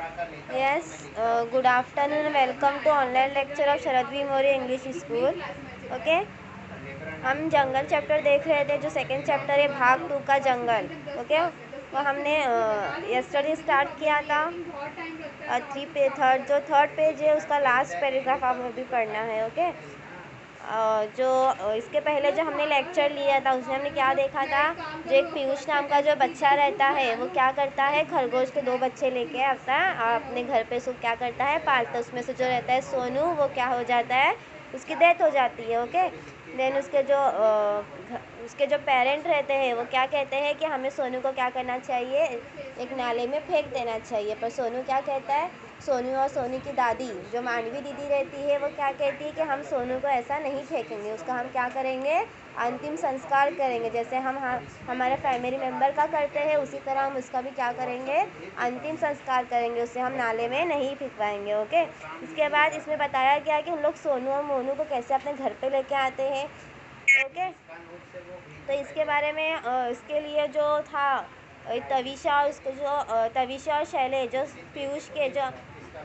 Yes, good afternoon. Welcome to online lecture of Sharad V Maurya English school. Okay, हम जंगल chapter देख रहे थे. जो सेकंड चैप्टर है भाग 2 का जंगल. ओके, वो हमने यस्टरडे स्टार्ट किया था. थर्ड पेज है उसका लास्ट पैराग्राफ हमें भी पढ़ना है. ओके, जो इसके पहले जो हमने लेक्चर लिया था उसमें हमने क्या देखा था. जो एक पीयूष नाम का जो बच्चा रहता है वो क्या करता है, खरगोश के 2 बच्चे लेके आता है अपने घर पे. उसको क्या करता है, पालता. उसमें से जो रहता है सोनू, वो क्या हो जाता है, उसकी डेथ हो जाती है. ओके, देन उसके जो पेरेंट रहते हैं वो क्या कहते हैं कि हमें सोनू को क्या करना चाहिए, एक नाले में फेंक देना चाहिए. पर सोनू क्या कहता है, सोनू और सोनू की दादी जो मानवी दीदी रहती है वो क्या कहती है कि हम सोनू को ऐसा नहीं फेंकेंगे, उसका हम क्या करेंगे, अंतिम संस्कार करेंगे. जैसे हम हमारे फैमिली मेम्बर का करते हैं उसी तरह हम उसका भी क्या करेंगे, अंतिम संस्कार करेंगे. उससे हम नाले में नहीं फेंकवाएंगे. ओके, इसके बाद इसमें बताया गया कि हम लोग सोनू और मोनू को कैसे अपने घर पे लेके आते हैं. ओके, तो इसके बारे में इसके लिए जो था तविशा और शैले जो पीयूष के जो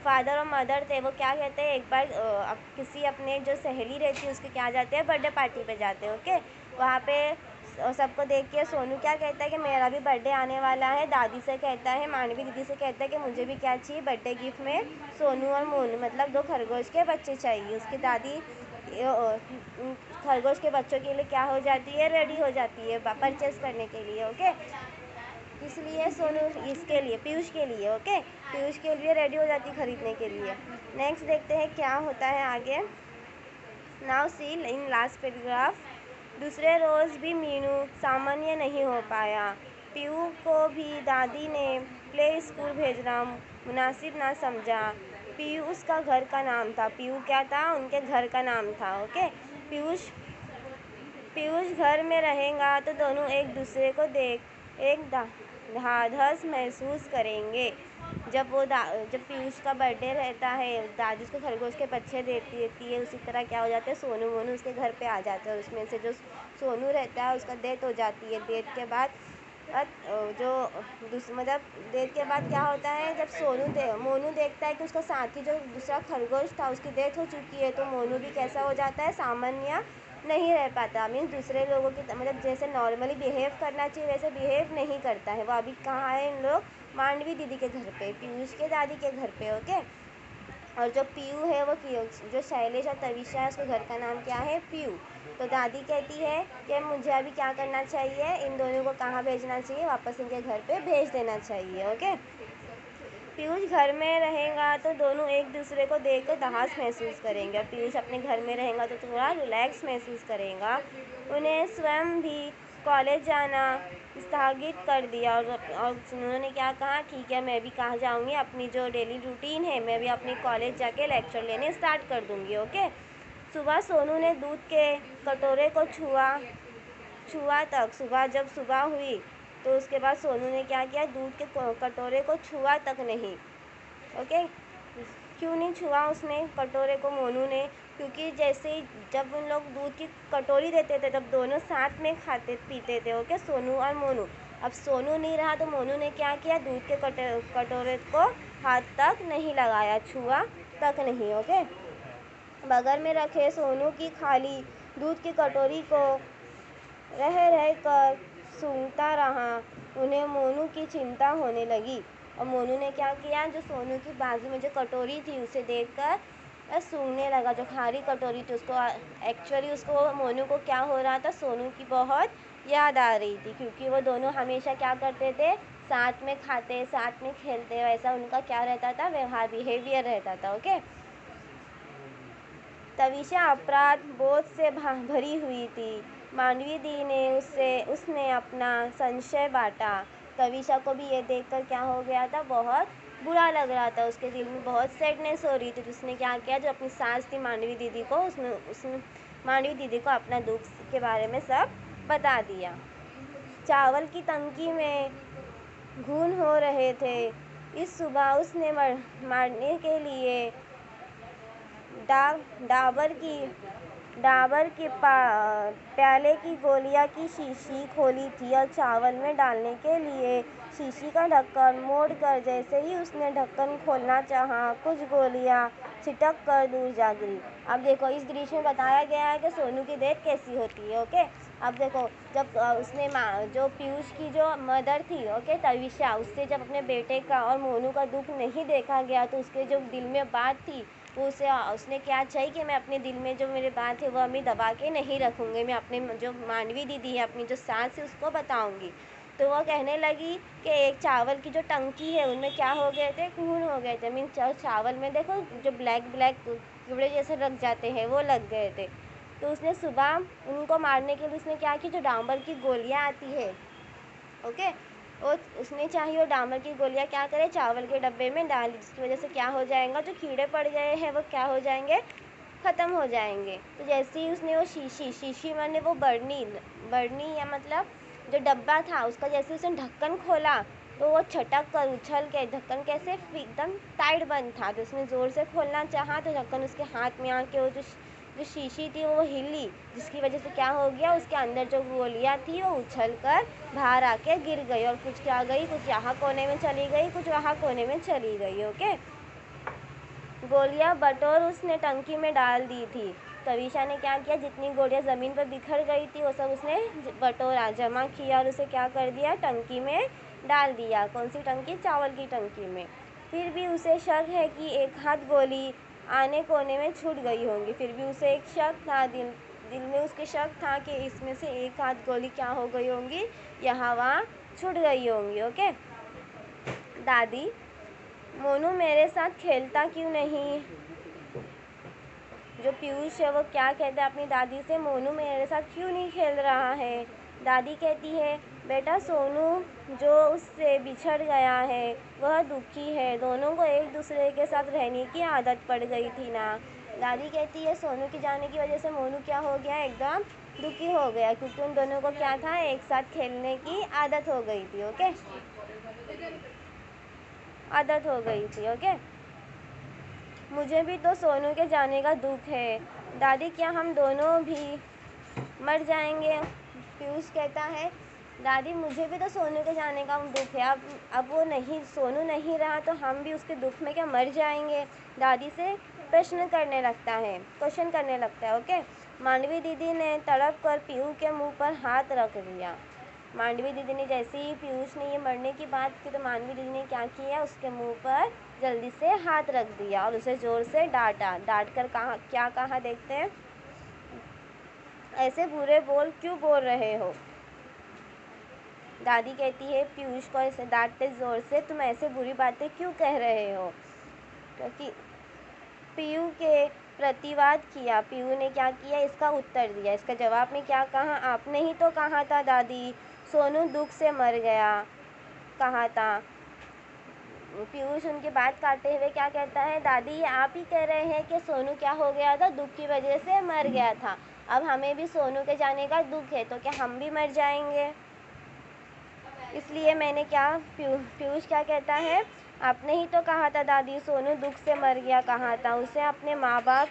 फादर और मदर थे वो क्या कहते हैं, एक बार किसी अपने जो सहेली रहती है उसके क्या जाते हैं, बर्थडे पार्टी पे जाते हैं. ओके, वहाँ पे सबको देख के सोनू क्या कहता है कि मेरा भी बर्थडे आने वाला है. दादी से कहता है, मानवी दीदी से कहता है कि मुझे भी क्या चाहिए बर्थडे गिफ्ट में, सोनू और मोनू मतलब 2 खरगोश के बच्चे चाहिए. उसकी दादी खरगोश के बच्चों के लिए क्या हो जाती है, रेडी हो जाती है परचेस करने के लिए. ओके, इसलिए सोनू इसके लिए, पीयूष के लिए, ओके, पीयूष के लिए रेडी हो जाती खरीदने के लिए. नेक्स्ट देखते हैं क्या होता है आगे. Now see in last paragraph. दूसरे रोज़ भी मीनू सामान्य नहीं हो पाया. पीयू को भी दादी ने प्ले स्कूल भेजना मुनासिब ना समझा. पीयूष का घर का नाम था. पीयू क्या था, उनके घर का नाम था. ओके, पीयूष घर में रहेगा तो दोनों एक दूसरे को देख एक ढाढ़स महसूस करेंगे. जब पीयूष का बर्थडे रहता है, दादी उसको खरगोश के बच्चे देती है. उसी तरह क्या हो जाता है, सोनू मोनू उसके घर पे आ जाते हैं. और उसमें से जो सोनू रहता है उसका डेथ हो जाती है. डेथ के बाद मतलब डेथ के बाद क्या होता है, जब मोनू देखता है कि उसका साथी जो दूसरा खरगोश था उसकी डेथ हो चुकी है, तो मोनू भी कैसा हो जाता है, सामान्य नहीं रह पाता. मीन्स दूसरे लोगों की मतलब जैसे नॉर्मली बिहेव करना चाहिए वैसे बिहेव नहीं करता है. वो अभी कहाँ है, इन लोग मांडवी दीदी के घर पे, पीयूष के दादी के घर पे. ओके, और जो पीयू है वो जो शैलेश और तविशा है उसके घर का नाम क्या है, पीयू. तो दादी कहती है कि मुझे अभी क्या करना चाहिए, इन दोनों को कहाँ भेजना चाहिए, वापस इनके घर पे भेज देना चाहिए. ओके, पीयूष घर में रहेगा तो दोनों एक दूसरे को देखकर ढास महसूस करेंगे. और पीयूष अपने घर में रहेगा तो थोड़ा रिलैक्स महसूस करेगा. उन्हें स्वयं भी कॉलेज जाना स्थगित कर दिया. और उन्होंने क्या कहा, ठीक है मैं भी कहाँ जाऊँगी, अपनी जो डेली रूटीन है मैं भी अपनी कॉलेज जाके लेक्चर लेने स्टार्ट कर दूँगी. ओके, सुबह सोनू ने दूध के कटोरे को छुआ तक जब सुबह हुई तो उसके बाद सोनू ने क्या किया, दूध के कटोरे को छुआ तक नहीं. ओके, क्यों नहीं छुआ उसने कटोरे को, मोनू ने, क्योंकि जैसे ही जब उन लोग दूध की कटोरी देते थे तब दोनों साथ में खाते पीते थे. ओके, सोनू और मोनू. अब सोनू नहीं रहा तो मोनू ने क्या किया, दूध के कटोरे को हाथ तक नहीं लगाया, छुआ तक नहीं. ओके, बगल में रखे सोनू की खाली दूध की कटोरी को रह कर सूंघता रहा. उन्हें मोनू की चिंता होने लगी. और मोनू ने क्या किया, जो सोनू की बाजू में जो कटोरी थी उसे देखकर सूंघने लगा. जो खाली कटोरी थी उसको एक्चुअली उसको मोनू को क्या हो रहा था, सोनू की बहुत याद आ रही थी. क्योंकि वो दोनों हमेशा क्या करते थे, साथ में खाते साथ में खेलते, वैसा उनका क्या रहता था, व्यवहार बिहेवियर रहता था. ओके, तविशा अपराध बोध से भरी हुई थी. मानवी दी ने उसने अपना संशय बांटा. तविशा को भी ये देखकर क्या हो गया था, बहुत बुरा लग रहा था. उसके दिल में बहुत सैडनेस हो रही थी. तो उसने क्या किया, जो अपनी सास थी मानवी दीदी को, उसने मानवी दीदी को अपना दुख के बारे में सब बता दिया. चावल की टंकी में घून हो रहे थे. इस सुबह उसने मारने के लिए डाबर की प्याले की गोलियां की शीशी खोली थी और चावल में डालने के लिए शीशी का ढक्कन मोड़कर जैसे ही उसने ढक्कन खोलना चाहा, कुछ गोलियां छिटक कर दूर जा गिरी। अब देखो इस दृश्य में बताया गया है कि सोनू की डेथ कैसी होती है। ओके, अब देखो जब उसने जो पीयूष की जो मदर थी, ओके, तविशा, उससे जब अपने बेटे का और मोनू का दुख नहीं देखा गया तो उसके जो दिल में बात थी वो उसने क्या चाहिए कि मैं अपने दिल में जो मेरे बात है वो अभी दबा के नहीं रखूँगी, मैं अपने जो मानवी दीदी है, अपनी जो सास है, उसको बताऊँगी। तो वो कहने लगी कि एक चावल की जो टंकी है उनमें क्या हो गए थे, खून हो गए थे। मीन चावल में देखो जो ब्लैक ब्लैक कीड़े जैसे लग जाते हैं वो लग गए थे। तो उसने सुबह उनको मारने के लिए उसने क्या की, जो डांबर की गोलियां आती है, ओके, और उसने चाहिए वो डामर की गोलियां क्या करे, चावल के डब्बे में डाली, जिसकी वजह से क्या हो जाएगा, जो कीड़े पड़ गए हैं वो क्या हो जाएंगे, ख़त्म हो जाएंगे। तो जैसे ही उसने वो शीशी मैंने वो बर्नी या मतलब जो डब्बा था उसका जैसे उसने ढक्कन खोला तो वो छटक कर उछल के, ढक्कन कैसे एकदम टाइट बंद था, तो उसने ज़ोर से खोलना चाहा तो ढक्कन उसके हाथ में आके वो जो शीशी थी वो हिली, जिसकी वजह से क्या हो गया, उसके अंदर जो गोलियां थी वो उछल कर बाहर आके गिर गई और कुछ क्या गई, कुछ यहाँ कोने में चली गई, कुछ वहाँ कोने में चली गई। ओके, गोलियां बटोर उसने टंकी में डाल दी थी। तविशा ने क्या किया, जितनी गोलियां ज़मीन पर बिखर गई थी वो सब उसने बटोरा, जमा किया और उसे क्या कर दिया, टंकी में डाल दिया। कौन सी टंकी, चावल की टंकी में। फिर भी उसे शक है कि एक हाथ गोली आने कोने में छूट गई होंगी, फिर भी उसे एक शक था, दिल में उसके शक था कि इसमें से एक हाथ गोली क्या हो गई होंगी, यहाँ वहाँ छूट गई होंगी। ओके, दादी मोनू मेरे साथ खेलता क्यों नहीं, जो पीयूष है वो क्या कहता है अपनी दादी से, मोनू मेरे साथ क्यों नहीं खेल रहा है। दादी कहती है, बेटा सोनू जो उससे बिछड़ गया है वह दुखी है, दोनों को एक दूसरे के साथ रहने की आदत पड़ गई थी ना। दादी कहती है सोनू के जाने की वजह से मोनू क्या हो गया, एकदम दुखी हो गया, क्योंकि उन दोनों को क्या था, एक साथ खेलने की आदत हो गई थी। ओके, आदत हो गई थी। ओके, मुझे भी तो सोनू के जाने का दुख है दादी, क्या हम दोनों भी मर जाएंगे। पीयूष कहता है, दादी मुझे भी तो सोनू के जाने का दुख है, अब वो नहीं, सोनू नहीं रहा तो हम भी उसके दुख में क्या मर जाएंगे। दादी से क्वेश्चन करने लगता है। ओके, मांडवी दीदी ने तड़प कर पीयू के मुंह पर हाथ रख दिया। मांडवी दीदी ने जैसे ही पीयूष ने ये मरने की बात की तो मांडवी दीदी ने क्या किया, उसके मुंह पर जल्दी से हाथ रख दिया और उसे ज़ोर से डांट कर क्या कहा देखते हैं, ऐसे बुरे बोल क्यों बोल रहे हो। दादी कहती है पीयूष को ऐसे डांटते ज़ोर से, तुम ऐसे बुरी बातें क्यों कह रहे हो, क्योंकि पीयू के प्रतिवाद किया। पीयू ने क्या किया, इसका उत्तर दिया, इसका जवाब में क्या कहा, आपने ही तो कहा था दादी सोनू दुख से मर गया, कहा था। पीयूष उनकी बात काटते हुए क्या कहता है, दादी आप ही कह रहे हैं कि सोनू क्या हो गया था, दुख की वजह से मर गया था, अब हमें भी सोनू के जाने का दुख है तो क्या हम भी मर जाएंगे, इसलिए मैंने क्या, पीयूष क्या कहता है, आपने ही तो कहा था दादी सोनू दुख से मर गया, कहा था, उसे अपने माँ बाप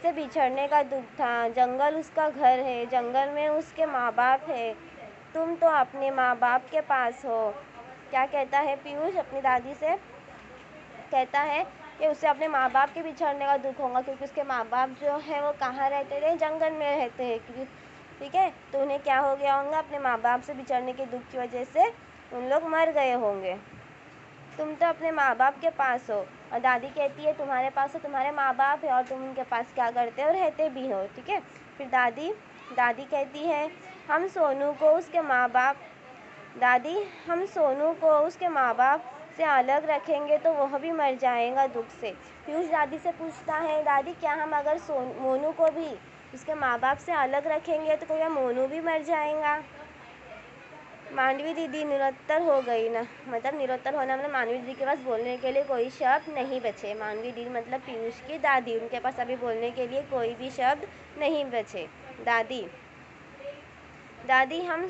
से बिछड़ने का दुख था, जंगल उसका घर है, जंगल में उसके माँ बाप है, तुम तो अपने माँ बाप के पास हो। क्या कहता है पीयूष अपनी दादी से, कहता है कि उसे अपने माँ बाप के बिछड़ने का दुख होगा, क्योंकि उसके माँ बाप जो है वो कहाँ रहते थे, जंगल में रहते हैं, क्योंकि ठीक है, तो उन्हें क्या हो गया होगा, अपने माँ बाप से बिछड़ने के दुख की वजह से उन लोग मर गए होंगे। तुम तो अपने माँ बाप के पास हो, और दादी कहती है तुम्हारे पास तो तुम्हारे माँ बाप है और तुम उनके पास क्या करते हो, रहते भी हो। ठीक है, फिर दादी कहती है हम सोनू को उसके माँ बाप, दादी हम सोनू को उसके माँ बाप से अलग रखेंगे तो वह भी मर जाएगा दुख से। पीयूष दादी से पूछता है, दादी क्या हम अगर मोनू को भी उसके माँ बाप से अलग रखेंगे तो क्या मोनू भी मर जाएगा। मांडवी दीदी निरुत्तर हो गई ना, मतलब निरुत्तर होना मतलब मांडवी दीदी के पास बोलने के लिए कोई शब्द नहीं बचे। मांडवी दीदी मतलब पीयूष की दादी, उनके पास अभी बोलने के लिए कोई भी शब्द नहीं बचे। दादी हम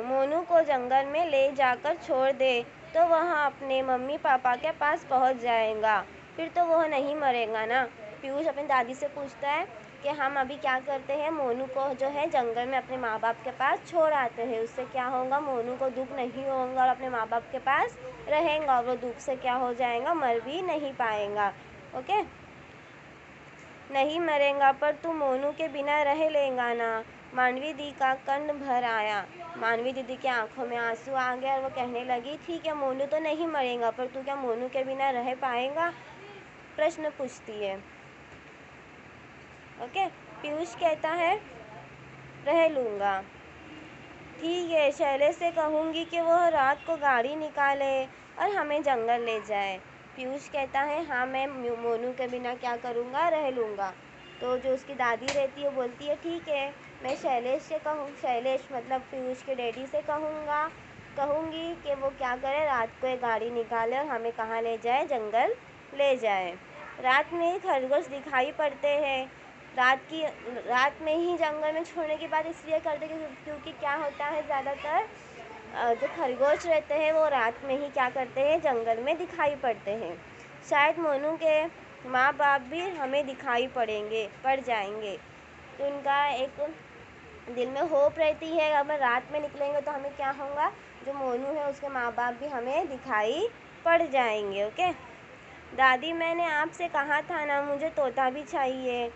मोनू को जंगल में ले जाकर छोड़ दे तो वह अपने मम्मी पापा के पास पहुंच जाएगा, फिर तो वह नहीं मरेगा ना। पीयूष अपनी दादी से पूछता है कि हम अभी क्या करते हैं, मोनू को जो है जंगल में अपने माँ बाप के पास छोड़ आते हैं। उससे क्या होगा, मोनू को दुख नहीं होगा और अपने माँ बाप के पास रहेगा और वो दुख से क्या हो जाएगा, मर भी नहीं पाएगा। ओके, नहीं मरेगा पर तू मोनू के बिना रह लेगा ना। मानवी दी का कंठ भर आया। मानवी दीदी की आंखों में आंसू आ गया और वो कहने लगी, ठीक है मोनू तो नहीं मरेगा पर तू क्या मोनू के बिना रह पाएगा, प्रश्न पूछती है। ओके, पीयूष कहता है रह लूँगा। ठीक है, शैलेश से कहूँगी कि वह रात को गाड़ी निकाले और हमें जंगल ले जाए। पीयूष कहता है हाँ मैं मोनू के बिना क्या करूँगा, रह लूँगा। तो जो उसकी दादी रहती है बोलती है ठीक है, मैं शैलेश से शैलेश मतलब पीयूष के डैडी से कहूँगी कि वो क्या करे, रात को एक गाड़ी निकाले और हमें कहाँ ले जाए, जंगल ले जाए। रात में ही खरगोश दिखाई पड़ते हैं। रात में ही जंगल में छोड़ने की बात इसलिए करते क्योंकि क्या होता है, ज़्यादातर जो खरगोश रहते हैं वो रात में ही क्या करते हैं, जंगल में दिखाई पड़ते हैं। शायद मोनू के माँ बाप भी हमें दिखाई पड़ जाएंगे। तो उनका एक दिल में होप रहती है, अगर रात में निकलेंगे तो हमें क्या होगा, जो मोनू है उसके माँ बाप भी हमें दिखाई पड़ जाएंगे। ओके, दादी मैंने आपसे कहा था ना, मुझे तोता भी चाहिए।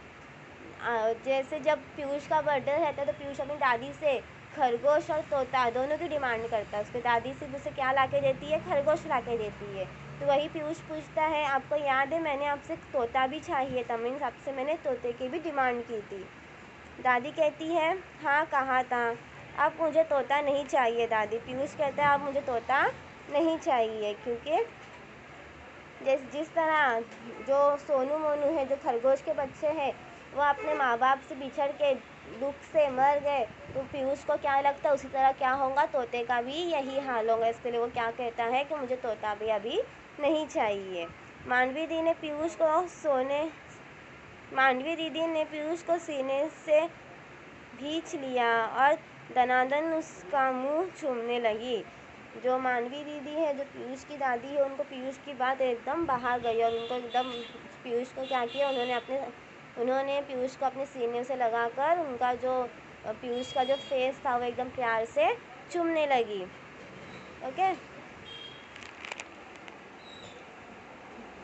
जैसे जब पीयूष का बर्थडे रहता है तो पीयूष अपनी दादी से खरगोश और तोता दोनों की डिमांड करता है। उसकी दादी सिर्फ उसे क्या ला के देती है, खरगोश ला के देती है। तो वही पीयूष पूछता है, आपको याद है मैंने आपसे तोता भी चाहिए था, मीन्स आपसे मैंने तोते की भी डिमांड की थी। दादी कहती है हाँ कहा था, अब मुझे तोता नहीं चाहिए दादी। पीयूष कहता है अब मुझे तोता नहीं चाहिए, क्योंकि जिस तरह जो सोनू मोनू है, जो खरगोश के बच्चे हैं, वो अपने माँ बाप से बिछड़ के दुख से मर गए, तो पीयूष को क्या लगता है उसी तरह क्या होगा, तोते का भी यही हाल होगा। इसके लिए वो क्या कहता है कि मुझे तोता भी अभी नहीं चाहिए। मानवी दीदी ने पीयूष को सीने से भींच लिया और दनादन उसका मुंह चूमने लगी। जो मानवी दीदी है, जो पीयूष की दादी है, उनको पीयूष की बात एकदम बहा गई और उनको एकदम पीयूष को क्या किया, उन्होंने पीयूष को अपने सीने से लगाकर उनका जो पीयूष का जो फेस था वो एकदम प्यार से चूमने लगी। ओके।